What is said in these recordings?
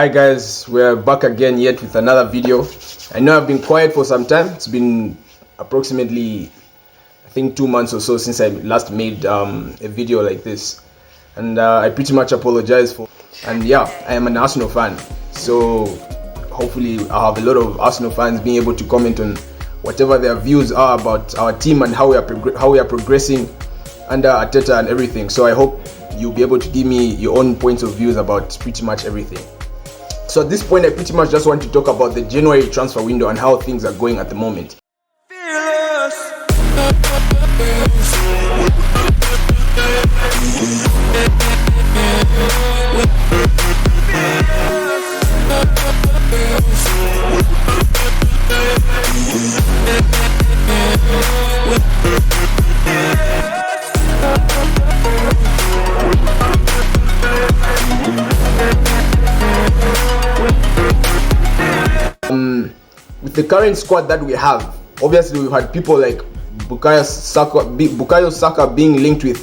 Hi guys, we're back again yet with another video. I know I've been quiet for some time. It's been approximately, I think, 2 months or so since I last made a video like this, and I pretty much apologize for. And yeah, I am an Arsenal fan, so hopefully I'll have a lot of Arsenal fans being able to comment on whatever their views are about our team and how we are progressing under Arteta and everything. So I hope you'll be able to give me your own points of views about pretty much everything. So at this point, I pretty much just want to talk about the January transfer window and how things are going at the moment. With the current squad that we have, obviously we've had people like Bukayo Saka being linked with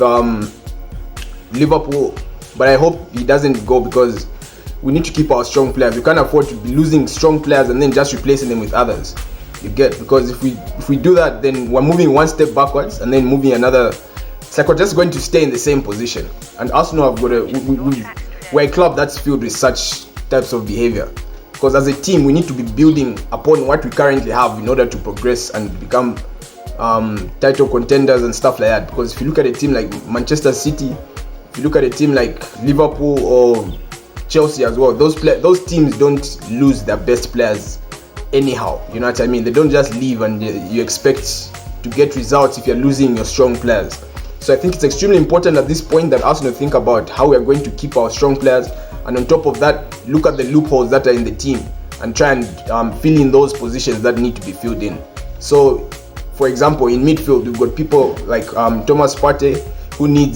Liverpool, but I hope he doesn't go because we need to keep our strong players. We can't afford to be losing strong players and then just replacing them with others. You get? Because if we do that, then we're moving one step backwards and then moving another. It's like we're just going to stay in the same position. And Arsenal have got we're a club that's filled with such types of behavior. Because as a team, we need to be building upon what we currently have in order to progress and become title contenders and stuff like that. Because if you look at a team like Manchester City, if you look at a team like Liverpool or Chelsea as well, those teams don't lose their best players anyhow. You know what I mean? They don't just leave and you expect to get results if you're losing your strong players. So I think it's extremely important at this point that Arsenal think about how we are going to keep our strong players, and on top of that, look at the loopholes that are in the team and try and fill in those positions that need to be filled in. So, for example, in midfield, we've got people like Thomas Partey,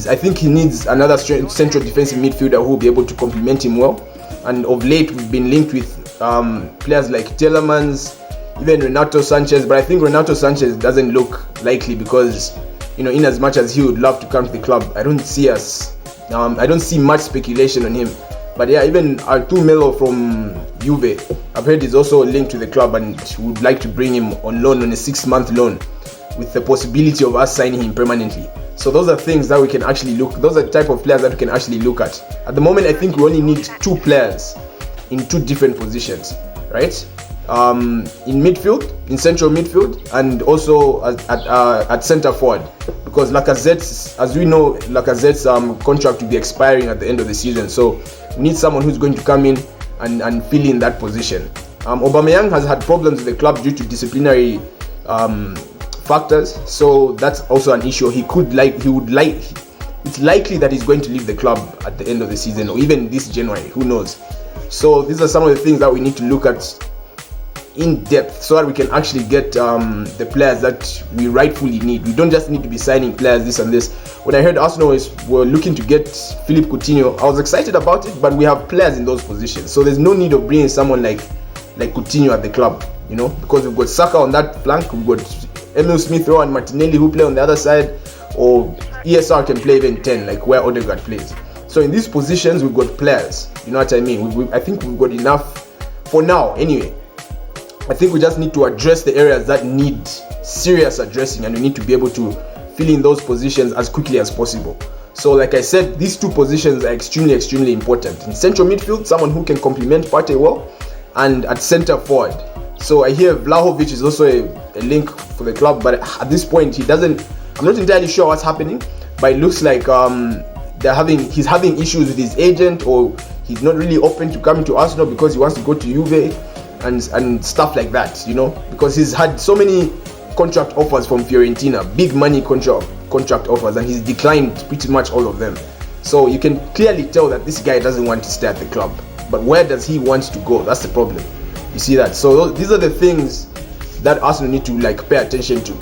I think he needs another central defensive midfielder who will be able to complement him well. And of late, we've been linked with players like Tielemans, even Renato Sanchez, but I think Renato Sanchez doesn't look likely because, you know, in as much as he would love to come to the club, I don't see much speculation on him. But yeah, even Artur Melo from Juve, I've heard he's also linked to the club and would like to bring him on loan, on a 6-month loan, with the possibility of us signing him permanently. So those are things that we can actually those are the type of players that we can actually look at. At the moment, I think we only need 2 players in 2 different positions, right? In midfield, in central midfield, and also at centre forward. Because Lacazette's, as we know, Lacazette's contract will be expiring at the end of the season. So we need someone who's going to come in and fill in that position. Aubameyang has had problems with the club due to disciplinary factors, so that's also an issue. It's likely that he's going to leave the club at the end of the season or even this January, who knows. So these are some of the things that we need to look at in depth so that we can actually get the players that we rightfully need. We don't just need to be signing players this and this. When I heard Arsenal were looking to get Philippe Coutinho, I was excited about it, but we have players in those positions, so there's no need of bringing someone like Coutinho at the club, you know, because we've got Saka on that flank, we've got Emil Smith Rowe and Martinelli who play on the other side, or ESR can play even 10, like where Odegaard plays. So in these positions, we've got players, you know what I mean? I think we've got enough for now anyway. I think we just need to address the areas that need serious addressing, and we need to be able to fill in those positions as quickly as possible. So like I said, these 2 positions are extremely important. In central midfield, someone who can complement Partey well, and at centre forward. So I hear Vlahovic is also a link for the club, but at this point I'm not entirely sure what's happening, but it looks like he's having issues with his agent, or he's not really open to coming to Arsenal because he wants to go to Juve and stuff like that, you know, because he's had so many contract offers from Fiorentina, big money contract offers, and he's declined pretty much all of them. So you can clearly tell that this guy doesn't want to stay at the club. But where does he want to go? That's the problem. You see that? So these are the things that Arsenal need to pay attention to.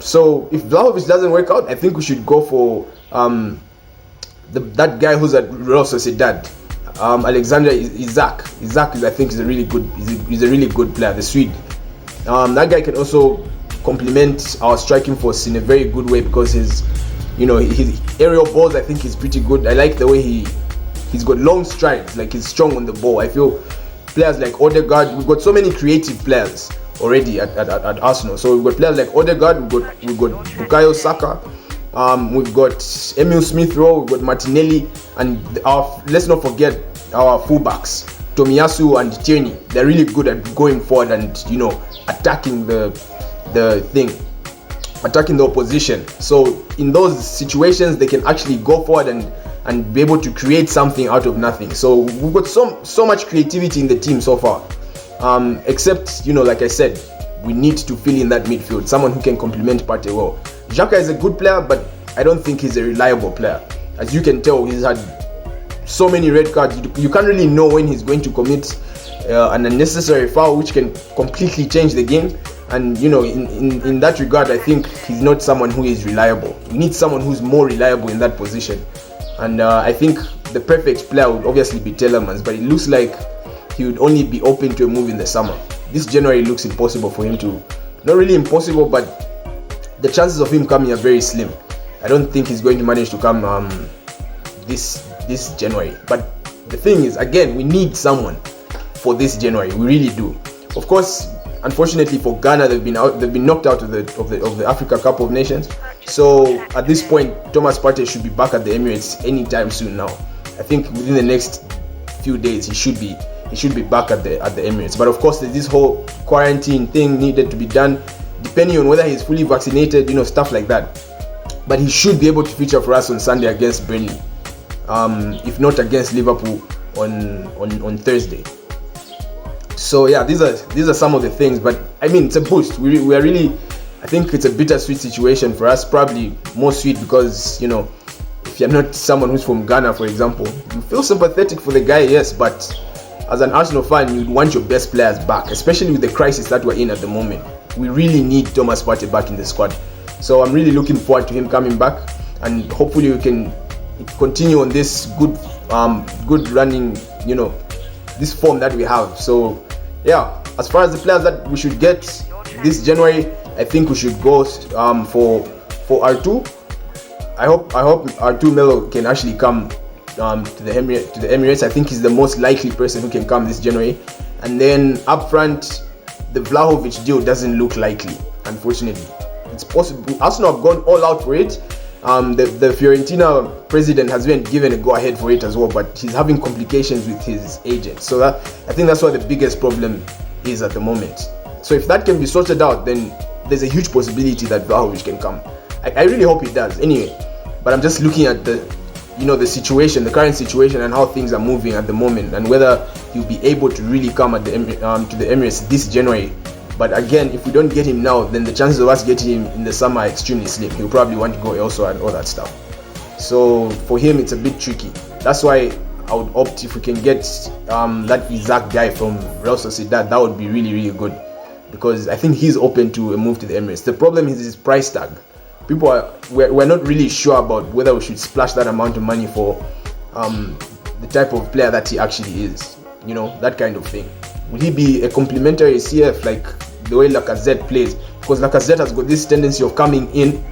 So if Vlahovic doesn't work out, I think we should go for that guy who's at Real Sociedad, Alexander Isak. Isak I think is a really good player, the Swede. That guy can also complement our striking force in a very good way because his aerial balls I think is pretty good. I like the way he he's got long strides, like he's strong on the ball. I feel players like Odegaard, we've got so many creative players already at Arsenal. So we've got players like Odegaard, we've got Bukayo Saka, we've got Emil Smith Rowe, we've got Martinelli, and let's not forget our fullbacks, Tomiyasu and Tierney. They're really good at going forward and attacking attacking the opposition. So in those situations, they can actually go forward and be able to create something out of nothing. So we've got so much creativity in the team so far. Except, like I said, we need to fill in that midfield, someone who can complement Partey well. Xhaka is a good player, but I don't think he's a reliable player. As you can tell, he's had so many red cards. You can't really know when he's going to commit an unnecessary foul, which can completely change the game. And in that regard, I think he's not someone who is reliable. We need someone who's more reliable in that position. And I think the perfect player would obviously be Tielemans, but it looks like he would only be open to a move in the summer. This January looks impossible for him to, not really impossible, but the chances of him coming are very slim. I don't think he's going to manage to come this January. But the thing is, again, we need someone for this January. We really do. Of course, unfortunately for Ghana, they've been knocked out of the Africa Cup of Nations. So at this point, Thomas Partey should be back at the Emirates anytime soon now. I think within the next few days he should be back at the Emirates. But of course, there's this whole quarantine thing needed to be done, depending on whether he's fully vaccinated, stuff like that. But he should be able to feature for us on Sunday against Burnley, if not against Liverpool on Thursday. So yeah, these are some of the things. But I mean, it's a boost. We are really, I think it's a bittersweet situation for us. Probably more sweet because if you're not someone who's from Ghana, for example, you feel sympathetic for the guy, yes, but as an Arsenal fan, you'd want your best players back, especially with the crisis that we're in at the moment. We really need Thomas Partey back in the squad. So I'm really looking forward to him coming back, and hopefully we can continue on this good running, this form that we have. So yeah, as far as the players that we should get this January, I think we should go for R2. I hope R2 Melo can actually come to the Emirates. I think he's the most likely person who can come this January. And then up front, the Vlahovic deal doesn't look likely, unfortunately. It's possible. Arsenal have gone all out for it. The Fiorentina president has been given a go-ahead for it as well, but he's having complications with his agent. So I think that's what the biggest problem is at the moment. So if that can be sorted out, then there's a huge possibility that Vlahovic can come. I really hope he does. Anyway, but I'm just looking at the situation, the current situation, and how things are moving at the moment, and whether he'll be able to really come to the Emirates this January. But again, if we don't get him now, then the chances of us getting him in the summer are extremely slim. He'll probably want to go elsewhere and all that stuff. So for him, it's a bit tricky. That's why I would opt if we can get that Isaac guy from Real Sociedad. That would be really, really good, because I think he's open to a move to the Emirates. The problem is his price tag. We're not really sure about whether we should splash that amount of money for the type of player that he actually is. That kind of thing. Will he be a complementary CF like the way Lacazette plays? Because Lacazette has got this tendency of coming in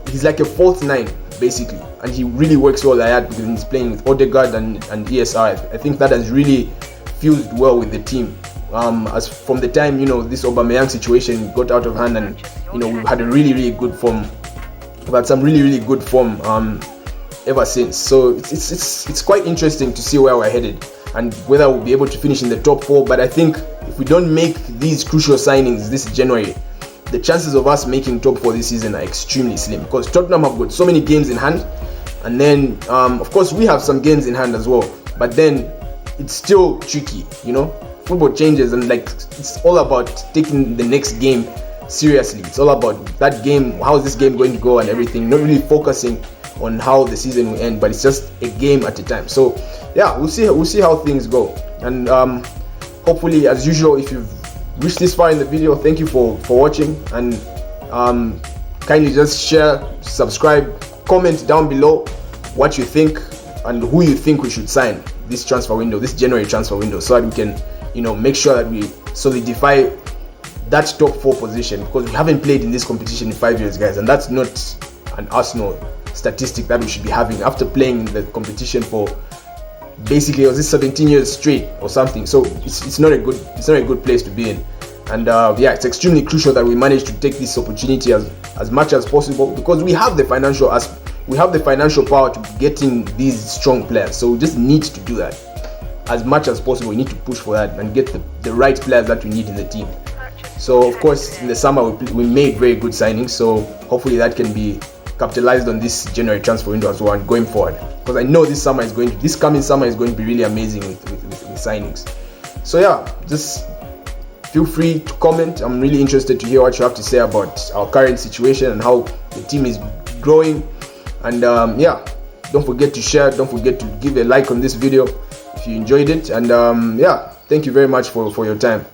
he's like a false nine basically, and he really works well like that because he's playing with Odegaard and ESR. I think that has really fused well with the team. As from the time this Aubameyang situation got out of hand, and we've had a really, really good form. We've had some really, really good form ever since. So it's quite interesting to see where we're headed and whether we'll be able to finish in the top 4. But I think if we don't make these crucial signings this January, the chances of us making top 4 this season are extremely slim, because Tottenham have got so many games in hand, and then of course we have some games in hand as well. But then it's still tricky, Football changes, and it's all about taking the next game seriously. It's all about that game, how is this game going to go and everything, not really focusing on how the season will end, but it's just a game at a time. So yeah, we'll see how things go. And hopefully, as usual, if you've reached this far in the video, thank you for watching, and kindly just share, subscribe, comment down below what you think and who you think we should sign this January transfer window, so that we can make sure that we solidify that top 4 position, because we haven't played in this competition in 5 years, guys, and that's not an Arsenal statistic that we should be having after playing in the competition for basically, was it 17 years straight or something. So it's not a good place to be in. And yeah, it's extremely crucial that we manage to take this opportunity as much as possible, because we have the financial power to getting these strong players. So we just need to do that as much as possible. We need to push for that and get the right players that we need in the team. So of course, in the summer we made very good signings. So hopefully that can be capitalized on this January transfer window as well and going forward. Because I know this coming summer is going to be really amazing with signings. So yeah, just feel free to comment. I'm really interested to hear what you have to say about our current situation and how the team is growing. And yeah, don't forget to share, don't forget to give a like on this video if you enjoyed it. And yeah, thank you very much for your time.